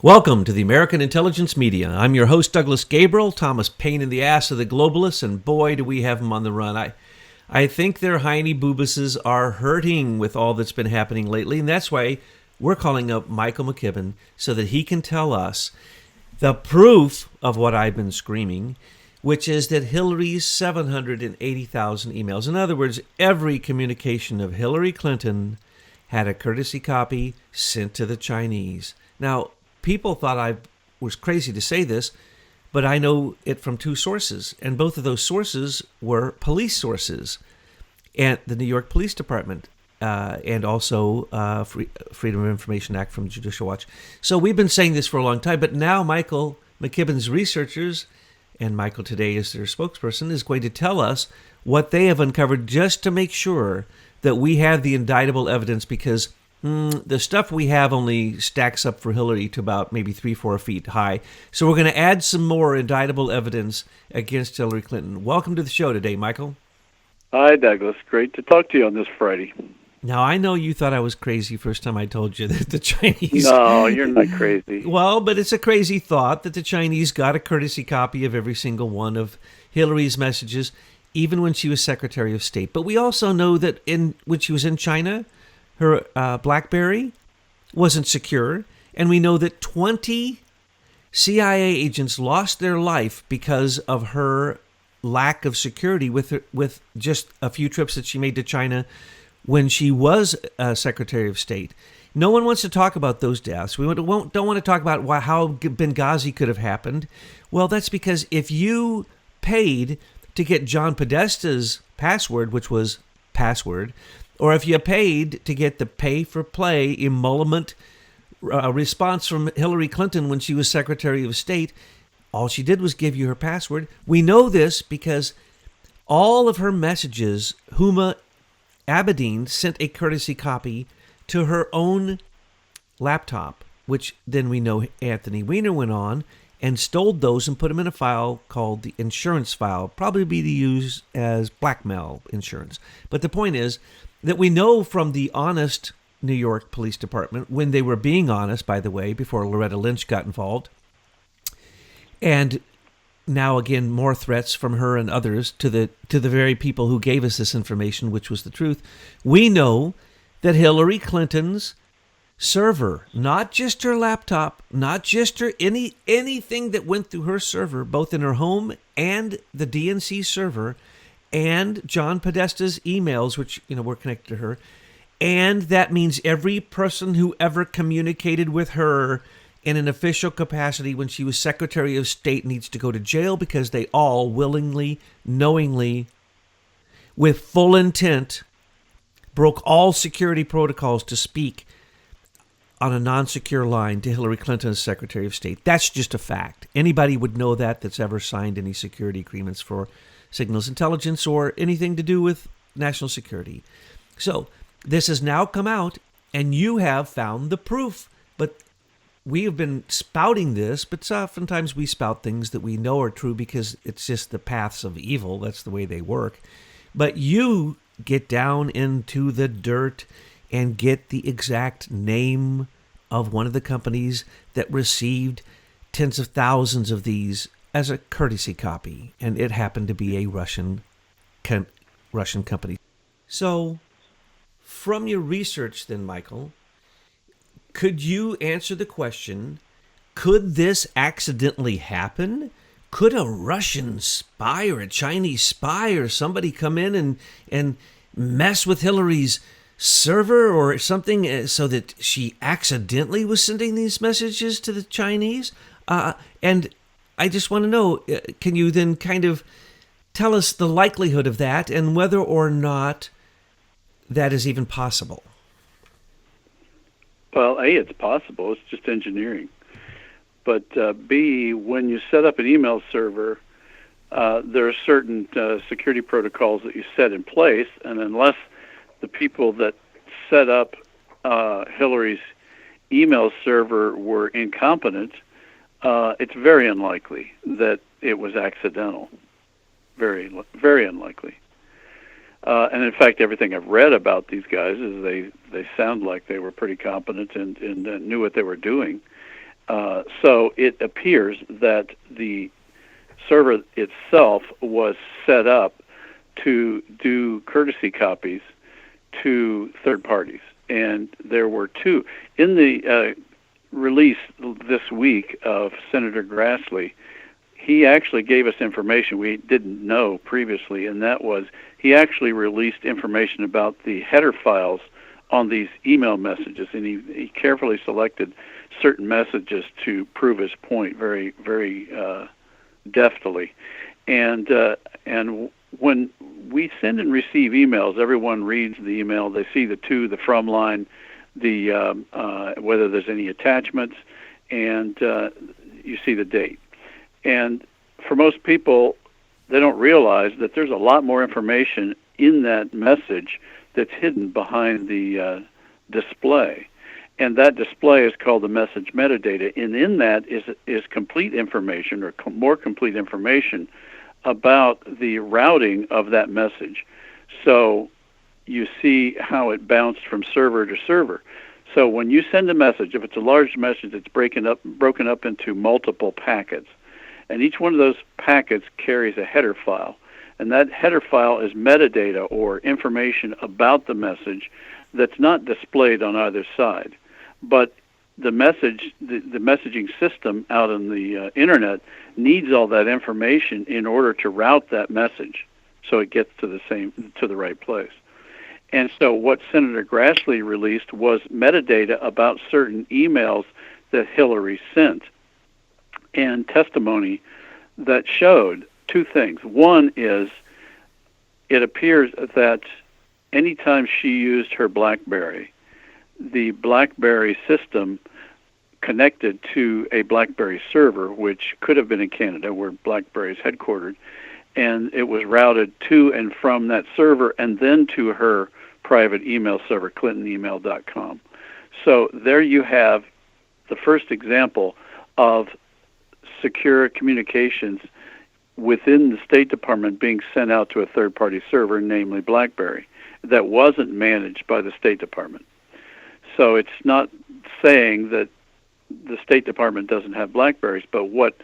Welcome to the American Intelligence Media. I'm your host, Douglas Gabriel, Thomas Paine in the ass of the globalists, and boy, do we have them on the run. I think their hiney boobuses are hurting with all that's been happening lately, and that's why we're calling up Michael McKibben so that he can tell us the proof of what I've been screaming, which is that Hillary's 780,000 emails, in other words, every communication of Hillary Clinton had a courtesy copy sent to the Chinese. Now, people thought I was crazy to say this, but I know it from two sources, and both of those sources were police sources, and the New York Police Department, and also Freedom of Information Act from Judicial Watch. So we've been saying this for a long time, but now Michael McKibben's researchers, and Michael today is their spokesperson, is going to tell us what they have uncovered just to make sure that we have the indictable evidence, because the stuff we have only stacks up for Hillary to about maybe 3-4 feet high. So we're going to add some more indictable evidence against Hillary Clinton. Welcome to the show today, Michael. Hi, Douglas. Great to talk to you on this Friday. Now, I know you thought I was crazy first time I told you that the Chinese... No, you're not crazy. Well, but it's a crazy thought that the Chinese got a courtesy copy of every single one of Hillary's messages, even when she was Secretary of State. But we also know that when she was in China, her BlackBerry wasn't secure, and we know that 20 CIA agents lost their life because of her lack of security with just a few trips that she made to China when she was Secretary of State. No one wants to talk about those deaths. We don't want to talk about how Benghazi could have happened. Well, that's because if you paid to get John Podesta's password, which was password, or if you paid to get the pay-for-play emolument response from Hillary Clinton when she was Secretary of State, all she did was give you her password. We know this because all of her messages, Huma Abedin sent a courtesy copy to her own laptop, which then we know Anthony Weiner went on and stole those and put them in a file called the insurance file, probably be used as blackmail insurance. But the point is that we know from the honest New York Police Department, when they were being honest, by the way, before Loretta Lynch got involved, and now again more threats from her and others to the very people who gave us this information, which was the truth. We know that Hillary Clinton's server, not just her laptop, not just her anything that went through her server, both in her home and the DNC server, and John Podesta's emails, which were connected to her, and that means every person who ever communicated with her in an official capacity when she was Secretary of State needs to go to jail, because they all willingly, knowingly, with full intent, broke all security protocols to speak on a non-secure line to Hillary Clinton as Secretary of State. That's just a fact. Anybody would know that's ever signed any security agreements for signals intelligence or anything to do with national security. So this has now come out, and you have found the proof. But we have been spouting this, but oftentimes we spout things that we know are true because it's just the paths of evil. That's the way they work. But you get down into the dirt and get the exact name of one of the companies that received tens of thousands of these as a courtesy copy, and it happened to be a Russian company. So, from your research then, Michael, could you answer the question, could this accidentally happen? Could a Russian spy or a Chinese spy or somebody come in and mess with Hillary's server or something so that she accidentally was sending these messages to the Chinese? And I just want to know, can you then kind of tell us the likelihood of that and whether or not that is even possible? Well, A, it's possible. It's just engineering. But B, when you set up an email server, there are certain security protocols that you set in place, and unless the people that set up Hillary's email server were incompetent, it's very unlikely that it was accidental. Very, very unlikely. And in fact, everything I've read about these guys is they sound like they were pretty competent and knew what they were doing. So it appears that the server itself was set up to do courtesy copies to third parties. And there were two. In the release this week of Senator Grassley, he actually gave us information we didn't know previously, and that was he actually released information about the header files on these email messages, and he carefully selected certain messages to prove his point very, very deftly. And when we send and receive emails, everyone reads the email. They see the to, the from line, the whether there's any attachments, and you see the date. And for most people, they don't realize that there's a lot more information in that message that's hidden behind the display. And that display is called the message metadata. And in that is complete information, or more complete information, about the routing of that message. So you see how it bounced from server to server. So when you send a message, if it's a large message, it's broken up into multiple packets. And each one of those packets carries a header file. And that header file is metadata, or information about the message, that's not displayed on either side. But the messaging system out on the internet needs all that information in order to route that message so it gets to the right place. And so what Senator Grassley released was metadata about certain emails that Hillary sent, and testimony that showed two things. One is it appears that anytime she used her BlackBerry, the BlackBerry system connected to a BlackBerry server, which could have been in Canada, where BlackBerry is headquartered, and it was routed to and from that server and then to her private email server, clintonemail.com. So there you have the first example of secure communications within the State Department being sent out to a third-party server, namely BlackBerry, that wasn't managed by the State Department. So it's not saying that the State Department doesn't have BlackBerries, but what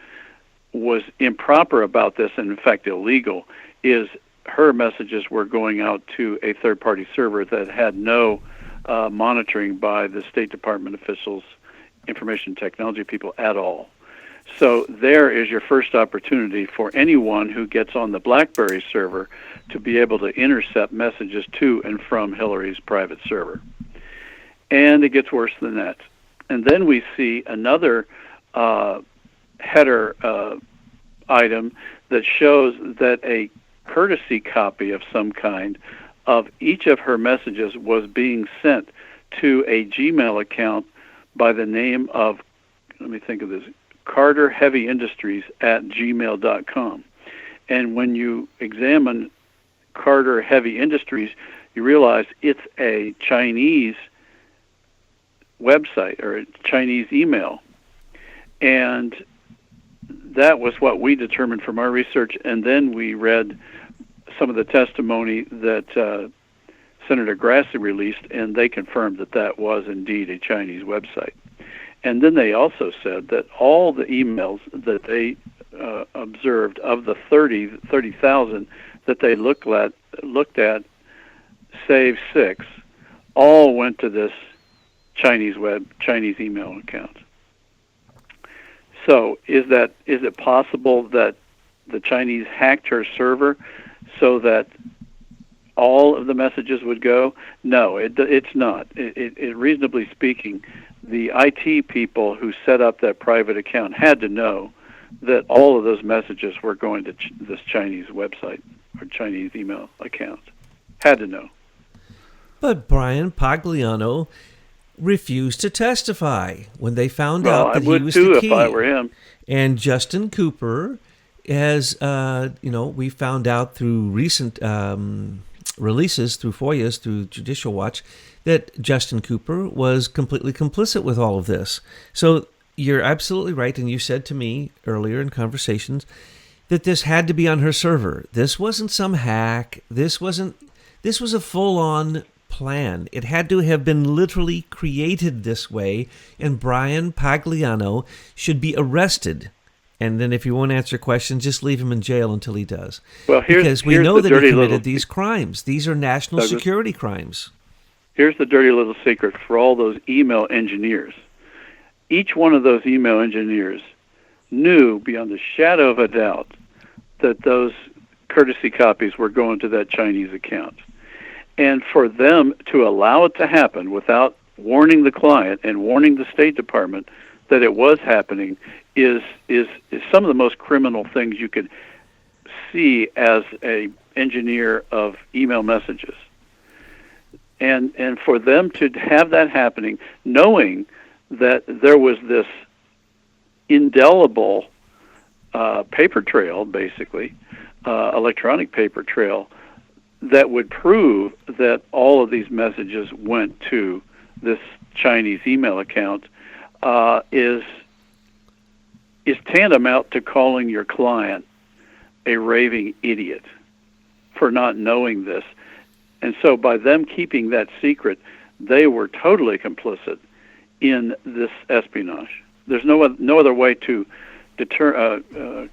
was improper about this, and in fact illegal, is her messages were going out to a third-party server that had no monitoring by the State Department officials, information technology people at all. So there is your first opportunity for anyone who gets on the BlackBerry server to be able to intercept messages to and from Hillary's private server. And it gets worse than that. And then we see another header item that shows that a courtesy copy of some kind of each of her messages was being sent to a Gmail account by the name of, let me think of this, Carter Heavy Industries at gmail.com. And when you examine Carter Heavy Industries, you realize it's a Chinese website or a Chinese email. And that was what we determined from our research. And then we read some of the testimony that Senator Grassley released, and they confirmed that that was indeed a Chinese website. And then they also said that all the emails that they observed, of the 30,000 that they looked at, save 6, all went to this Chinese email account. So is it possible that the Chinese hacked her server so that all of the messages would go? No, it's not. It reasonably speaking, the IT people who set up that private account had to know that all of those messages were going to this Chinese website or Chinese email account. Had to know. But Brian Pagliano refused to testify when they found out that he was the key. I would too if I were him. And Justin Cooper has, we found out through recent releases, through FOIAs, through Judicial Watch, that Justin Cooper was completely complicit with all of this. So you're absolutely right, and you said to me earlier in conversations that this had to be on her server. This wasn't some hack. This was a full-on plan. It had to have been literally created this way, and Brian Pagliano should be arrested. And then if you won't answer questions, just leave him in jail until he does. Well, because we know that he committed these crimes. These are national security crimes. Here's the dirty little secret for all those email engineers. Each one of those email engineers knew beyond a shadow of a doubt that those courtesy copies were going to that Chinese account. And for them to allow it to happen without warning the client and warning the State Department that it was happening is some of the most criminal things you could see as a engineer of email messages. And for them to have that happening, knowing that there was this indelible paper trail, basically, electronic paper trail, that would prove that all of these messages went to this Chinese email account, is tantamount to calling your client a raving idiot for not knowing this. And so by them keeping that secret, they were totally complicit in this espionage. There's no other way to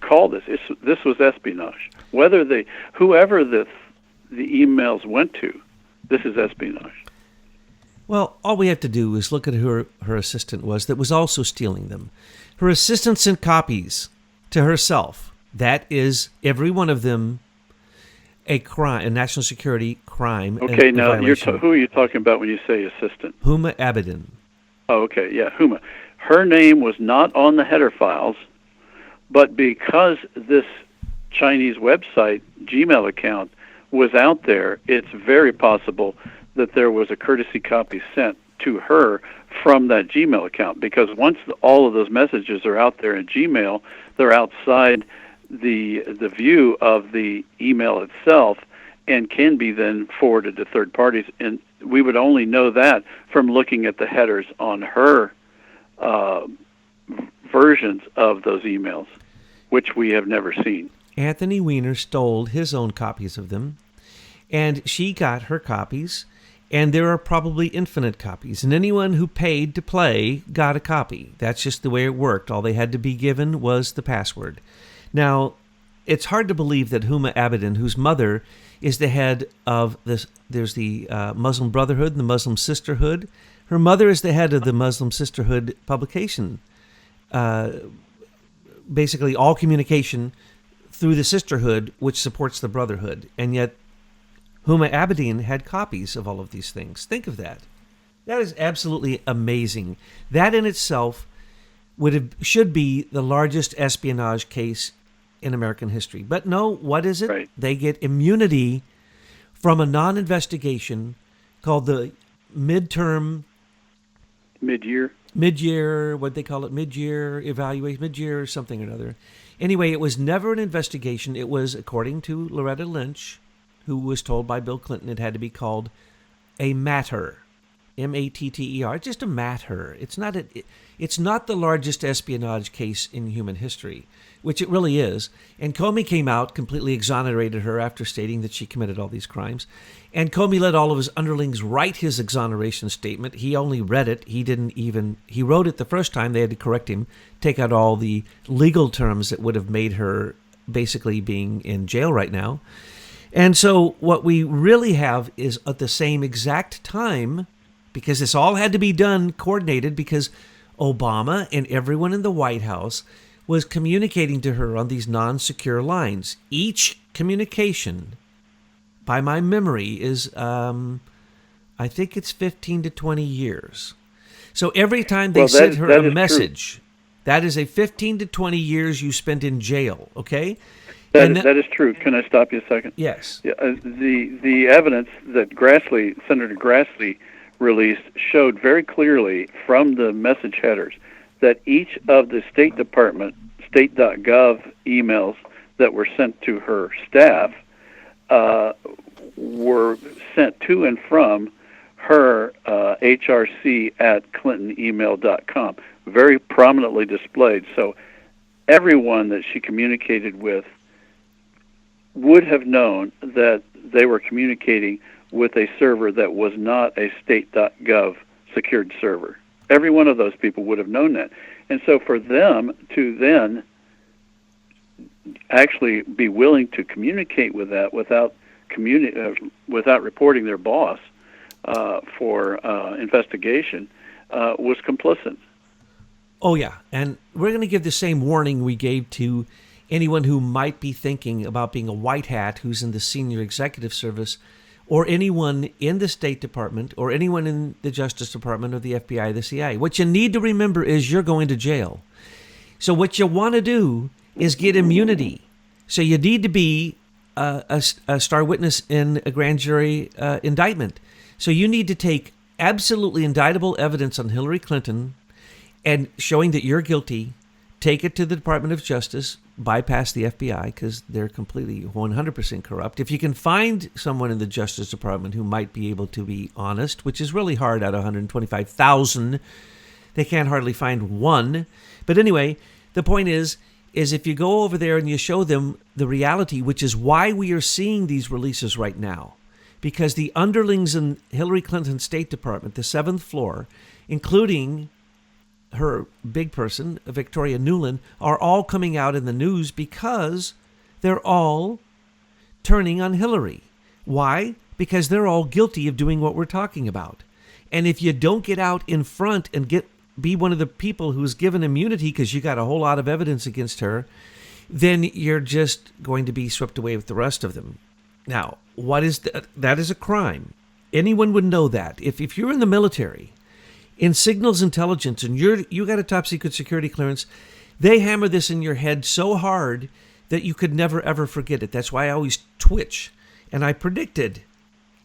call this. This was espionage. Whoever the emails went to, this is espionage. Well, all we have to do is look at who her assistant was that was also stealing them. Her assistant sent copies to herself. That is, every one of them, a crime, a national security crime. Okay, now who are you talking about when you say assistant? Huma Abedin. Oh, okay, yeah, Huma. Her name was not on the header files, but because this Chinese website Gmail account was out there, it's very possible that there was a courtesy copy sent to her from that Gmail account, because once all of those messages are out there in Gmail, they're outside the view of the email itself and can be then forwarded to third parties. And we would only know that from looking at the headers on her versions of those emails, which we have never seen. Anthony Weiner stole his own copies of them, and she got her copies, and there are probably infinite copies. And anyone who paid to play got a copy. That's just the way it worked. All they had to be given was the password. Now, it's hard to believe that Huma Abedin, whose mother is the head of this, there's the Muslim Brotherhood and the Muslim Sisterhood. Her mother is the head of the Muslim Sisterhood publication. Basically, all communication through the Sisterhood, which supports the Brotherhood. And yet, Huma Abedin had copies of all of these things. Think of that. That is absolutely amazing. That in itself should be the largest espionage case in American history. But no, what is it? Right. They get immunity from a non-investigation called the mid-year, what they call it, mid-year evaluation, mid-year something or another. Anyway, it was never an investigation. It was, according to Loretta Lynch, who was told by Bill Clinton it had to be called a matter. M-A-T-T-E-R. It's just a matter. It's not the largest espionage case in human history, which it really is. And Comey came out, completely exonerated her after stating that she committed all these crimes. And Comey let all of his underlings write his exoneration statement. He only read it. He wrote it the first time. They had to correct him, take out all the legal terms that would have made her basically being in jail right now. And so what we really have is at the same exact time, because this all had to be done, coordinated, because Obama and everyone in the White House was communicating to her on these non-secure lines. Each communication, by my memory, is, I think it's 15 to 20 years. So every time they sent her a message, that is a 15 to 20 years you spent in jail, okay? That is true. Can I stop you a second? Yes. Yeah, the evidence that Senator Grassley released showed very clearly from the message headers that each of the State Department, state.gov emails that were sent to her staff were sent to and from her hrc@clintonemail.com, very prominently displayed. So everyone that she communicated with would have known that they were communicating with a server that was not a state.gov secured server. Every one of those people would have known that. And so for them to then actually be willing to communicate with that without reporting their boss for investigation was complicit. Oh, yeah. And we're going to give the same warning we gave to anyone who might be thinking about being a white hat who's in the senior executive service, or anyone in the State Department, or anyone in the Justice Department, or the FBI, the CIA. What you need to remember is you're going to jail. So what you want to do is get immunity. So you need to be a star witness in a grand jury indictment. So you need to take absolutely indictable evidence on Hillary Clinton and showing that you're guilty, take it to the Department of Justice, bypass the FBI because they're completely 100% corrupt. If you can find someone in the Justice Department who might be able to be honest, which is really hard out of 125,000, they can't hardly find one. But anyway, the point is if you go over there and you show them the reality, which is why we are seeing these releases right now, because the underlings in Hillary Clinton's State Department, the 7th floor, including her big person, Victoria Nuland, are all coming out in the news because they're all turning on Hillary. Why? Because they're all guilty of doing what we're talking about. And if you don't get out in front and be one of the people who's given immunity because you got a whole lot of evidence against her, then you're just going to be swept away with the rest of them. Now, what is that is a crime. Anyone would know that. If you're in the military, in signals intelligence, and you got a top secret security clearance, they hammer this in your head so hard that you could never, ever forget it. That's why I always twitch. And I predicted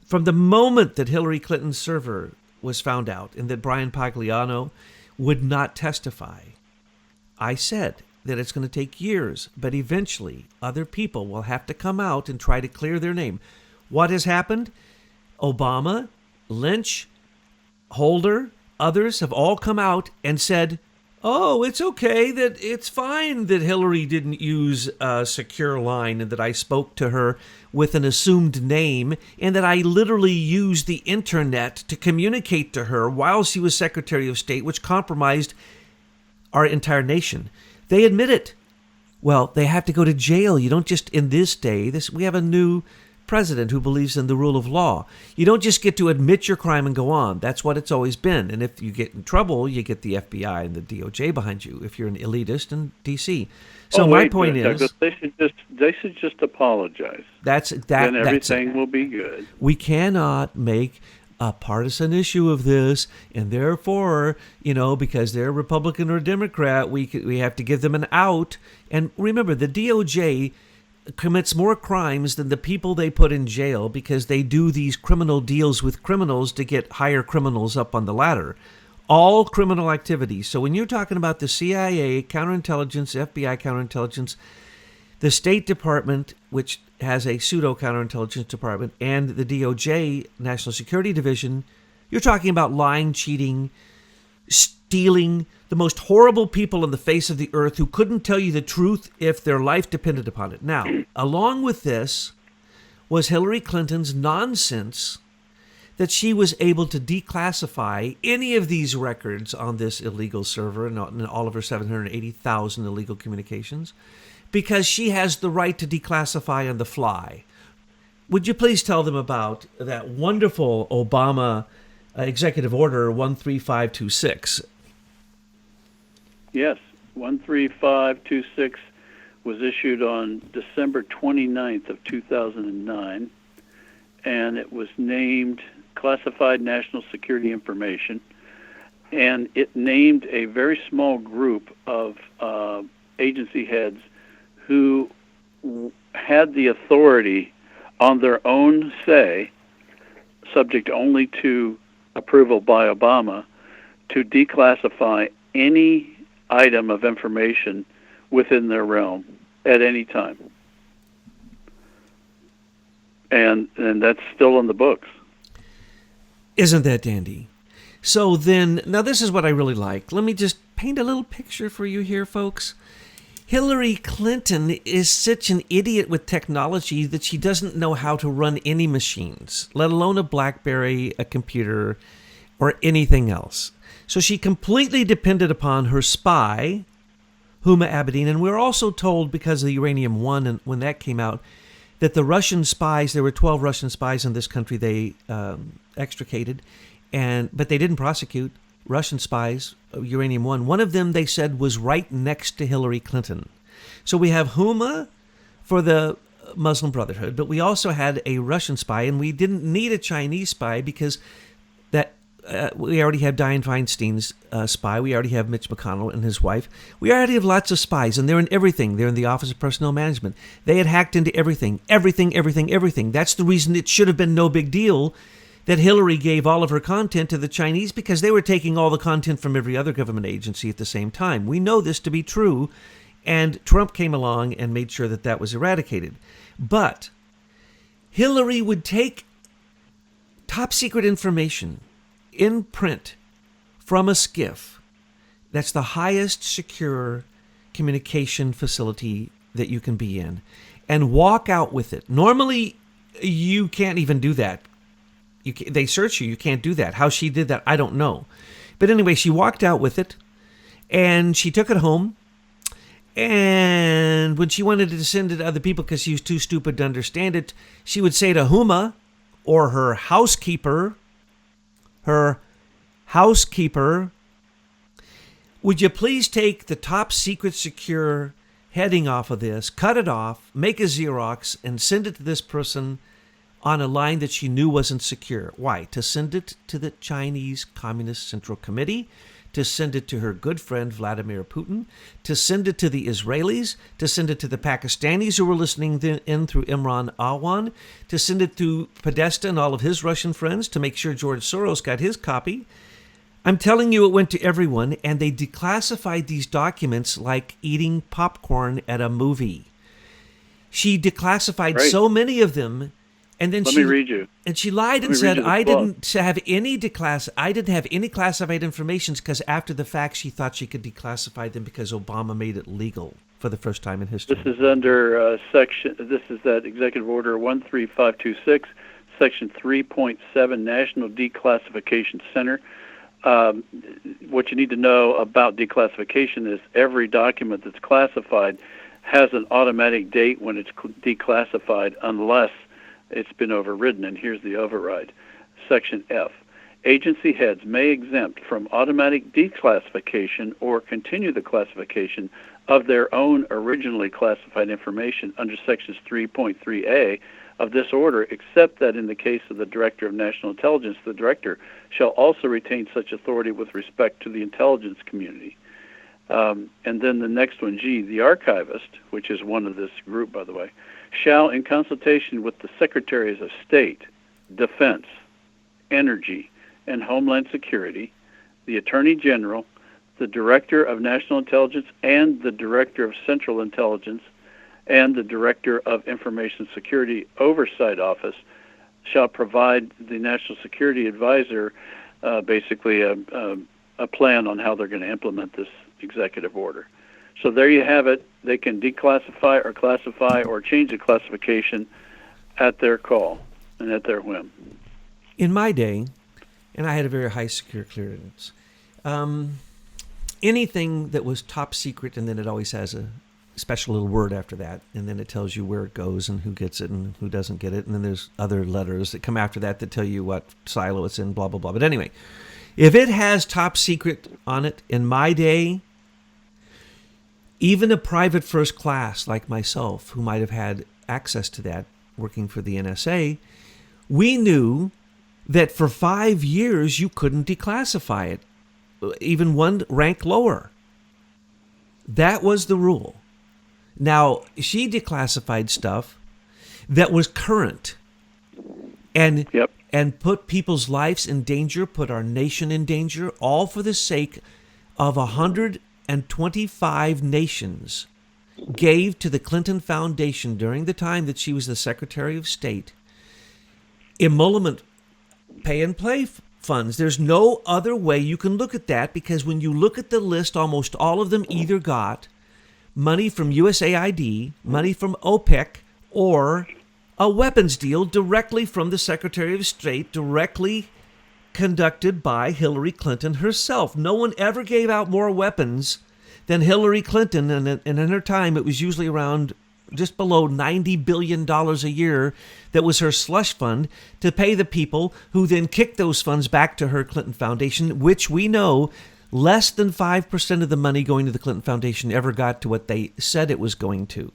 from the moment that Hillary Clinton's server was found out and that Brian Pagliano would not testify, I said that it's going to take years, but eventually other people will have to come out and try to clear their name. What has happened? Obama, Lynch, Holder, others have all come out and said, oh, it's okay, that it's fine that Hillary didn't use a secure line and that I spoke to her with an assumed name and that I literally used the internet to communicate to her while she was Secretary of State, which compromised our entire nation. They admit it. Well, they have to go to jail. You don't just, in this day, we have a new president who believes in the rule of law. You don't just get to admit your crime and go on. That's what it's always been. And if you get in trouble, you get the FBI and the DOJ behind you if you're an elitist in D.C. So my point is, they should just apologize. Then everything will be good. We cannot make a partisan issue of this, and therefore, because they're Republican or Democrat, we have to give them an out. And remember, the DOJ commits more crimes than the people they put in jail because they do these criminal deals with criminals to get higher criminals up on the ladder. All criminal activities. So when you're talking about the CIA, counterintelligence, FBI counterintelligence, the State Department, which has a pseudo-counterintelligence department, and the DOJ, National Security Division, you're talking about lying, cheating, stealing, the most horrible people on the face of the earth who couldn't tell you the truth if their life depended upon it. Now, along with this was Hillary Clinton's nonsense that she was able to declassify any of these records on this illegal server and all of her 780,000 illegal communications because she has the right to declassify on the fly. Would you please tell them about that wonderful Obama Executive Order 13526? Yes, 13526 was issued on December 29th of 2009, and it was named Classified National Security Information, and it named a very small group of agency heads who had the authority on their own say, subject only to approval by Obama, to declassify any item of information within their realm at any time. And that's still in the books. Isn't that dandy? So then, now this is what I really like. Let me just paint a little picture for you here, folks. Hillary Clinton is such an idiot with technology that she doesn't know how to run any machines, let alone a BlackBerry, a computer, or anything else. So she completely depended upon her spy, Huma Abedin. And we're also told, because of the Uranium One, and when that came out, that the Russian spies, there were 12 Russian spies in this country they extricated, but they didn't prosecute. Russian spies, Uranium One. One of them, they said, was right next to Hillary Clinton. So we have Huma for the Muslim Brotherhood, but we also had a Russian spy, and we didn't need a Chinese spy because that we already have Dianne Feinstein's spy. We already have Mitch McConnell and his wife. We already have lots of spies, and they're in everything. They're in the Office of Personnel Management. They had hacked into everything. That's the reason it should have been no big deal that Hillary gave all of her content to the Chinese, because they were taking all the content from every other government agency at the same time. We know this to be true, and Trump came along and made sure that that was eradicated. But Hillary would take top secret information in print from a SCIF. That's the highest secure communication facility that you can be in, and walk out with it. Normally, you can't even do that. They search you. You can't do that. How she did that, I don't know. But anyway, she walked out with it, and she took it home. And when she wanted to send it to other people because she was too stupid to understand it, she would say to Huma or her housekeeper, would you please take the top secret secure heading off of this, cut it off, make a Xerox, and send it to this person on a line that she knew wasn't secure. Why? To send it to the Chinese Communist Central Committee, to send it to her good friend Vladimir Putin, to send it to the Israelis, to send it to the Pakistanis who were listening in through Imran Awan, to send it to Podesta and all of his Russian friends to make sure George Soros got his copy. I'm telling you, it went to everyone, and they declassified these documents like eating popcorn at a movie. She declassified so many of them. And then Let me read you. And she lied and said, I didn't have any classified information, because after the fact she thought she could declassify them because Obama made it legal for the first time in history. This is under this is that Executive Order 13526, Section 3.7, National Declassification Center. What you need to know about declassification is every document that's classified has an automatic date when it's declassified, unless it's been overridden, and here's the override. Section F. Agency heads may exempt from automatic declassification or continue the classification of their own originally classified information under Sections 3.3a of this order, except that in the case of the Director of National Intelligence, the Director shall also retain such authority with respect to the intelligence community. And then the next one, G, the archivist, which is one of this group, by the way, shall, in consultation with the Secretaries of State, Defense, Energy, and Homeland Security, the Attorney General, the Director of National Intelligence, and the Director of Central Intelligence, and the Director of Information Security Oversight Office, shall provide the National Security Advisor basically a plan on how they're going to implement this executive order. So there you have it. They can declassify or classify or change the classification at their call and at their whim. In my day, and I had a very high secure clearance, anything that was top secret, and then it always has a special little word after that, and then it tells you where it goes and who gets it and who doesn't get it, and then there's other letters that come after that tell you what silo it's in, blah, blah, blah. But anyway, if it has top secret on it, in my day, even a private first class like myself, who might have had access to that working for the NSA, we knew that for 5 years you couldn't declassify it, even one rank lower. That was the rule. Now, she declassified stuff that was current and put people's lives in danger, put our nation in danger, all for the sake of 125 nations gave to the Clinton Foundation during the time that she was the Secretary of State emolument pay and play funds. There's no other way you can look at that, because when you look at the list, almost all of them either got money from USAID, money from OPEC, or a weapons deal directly from the Secretary of State, directly conducted by Hillary Clinton herself. No one ever gave out more weapons than Hillary Clinton, and in her time it was usually around just below $90 billion a year that was her slush fund to pay the people who then kicked those funds back to her Clinton Foundation, which we know less than 5% of the money going to the Clinton Foundation ever got to what they said it was going to.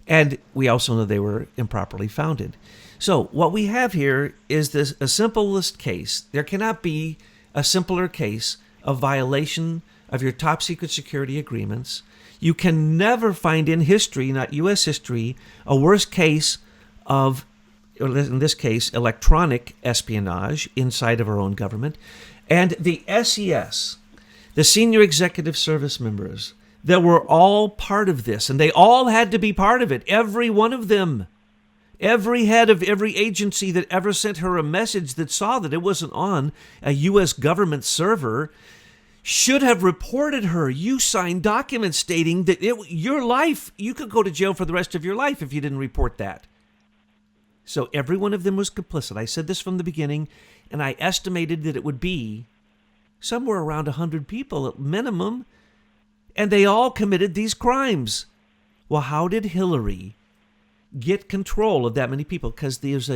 And we also know they were improperly founded. So what we have here is a simplest case. There cannot be a simpler case of violation of your top secret security agreements. You can never find in history, not U.S. history, a worse case of, in this case, electronic espionage inside of our own government. And the SES, the senior executive service members, that were all part of this, and they all had to be part of it, every one of them. Every head of every agency that ever sent her a message that saw that it wasn't on a U.S. government server should have reported her. You signed documents stating that your life, you could go to jail for the rest of your life if you didn't report that. So every one of them was complicit. I said this from the beginning, and I estimated that it would be somewhere around 100 people at minimum, and they all committed these crimes. Well, how did Hillary get control of that many people? Because there's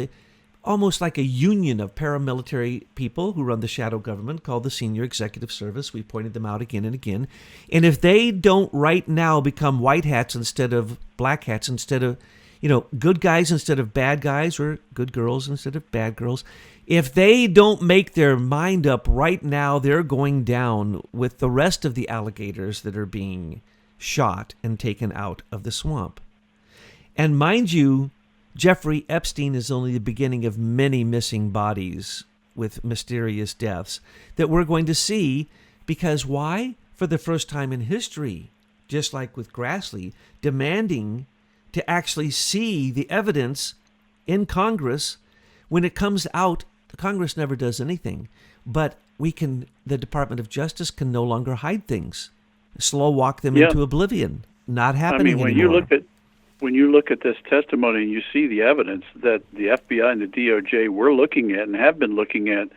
almost like a union of paramilitary people who run the shadow government called the Senior Executive Service. We pointed them out again and again. And if they don't right now become white hats instead of black hats, instead of, good guys instead of bad guys, or good girls instead of bad girls, if they don't make their mind up right now, they're going down with the rest of the alligators that are being shot and taken out of the swamp. And mind you, Jeffrey Epstein is only the beginning of many missing bodies with mysterious deaths that we're going to see. Because why? For the first time in history, just like with Grassley, demanding to actually see the evidence in Congress. When it comes out, Congress never does anything. But the Department of Justice can no longer hide things, slow walk them into oblivion. Not happening anymore. When you look at this testimony and you see the evidence that the FBI and the DOJ were looking at and have been looking at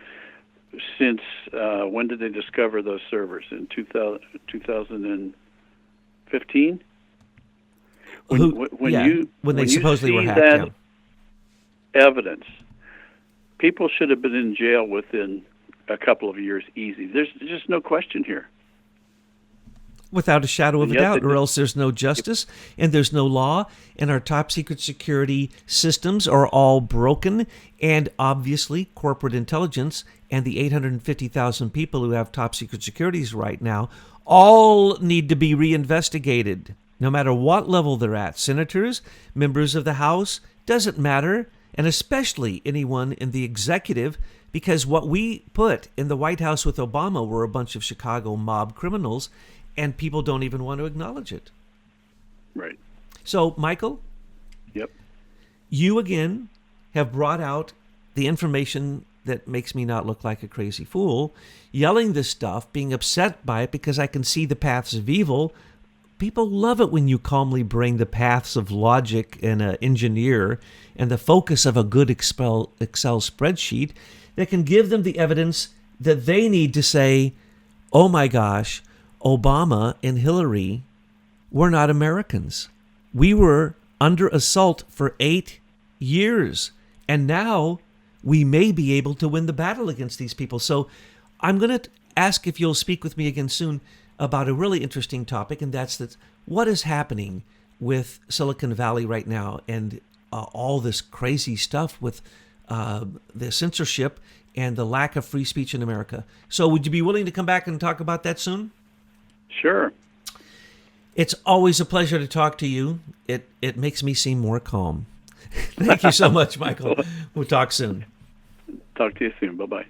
since, when did they discover those servers? In 2015? When they supposedly were hacked. That evidence, people should have been in jail within a couple of years easy. There's just no question here. Without a shadow of a doubt, or else there's no justice and there's no law, and our top secret security systems are all broken, and obviously corporate intelligence and the 850,000 people who have top secret securities right now all need to be reinvestigated, no matter what level they're at. Senators, members of the House, doesn't matter, and especially anyone in the executive, because what we put in the White House with Obama were a bunch of Chicago mob criminals, and people don't even want to acknowledge it. Right. So, Michael? Yep. You, again, have brought out the information that makes me not look like a crazy fool, yelling this stuff, being upset by it because I can see the paths of evil. People love it when you calmly bring the paths of logic and an engineer and the focus of a good Excel spreadsheet that can give them the evidence that they need to say, oh my gosh, Obama and Hillary were not Americans. We were under assault for 8 years, and now we may be able to win the battle against these people. So I'm going to ask if you'll speak with me again soon about a really interesting topic, and that's what is happening with Silicon Valley right now and all this crazy stuff with the censorship and the lack of free speech in America. So would you be willing to come back and talk about that soon? Sure. It's always a pleasure to talk to you. It makes me seem more calm. Thank you so much, Michael. We'll talk soon. Talk to you soon. Bye-bye.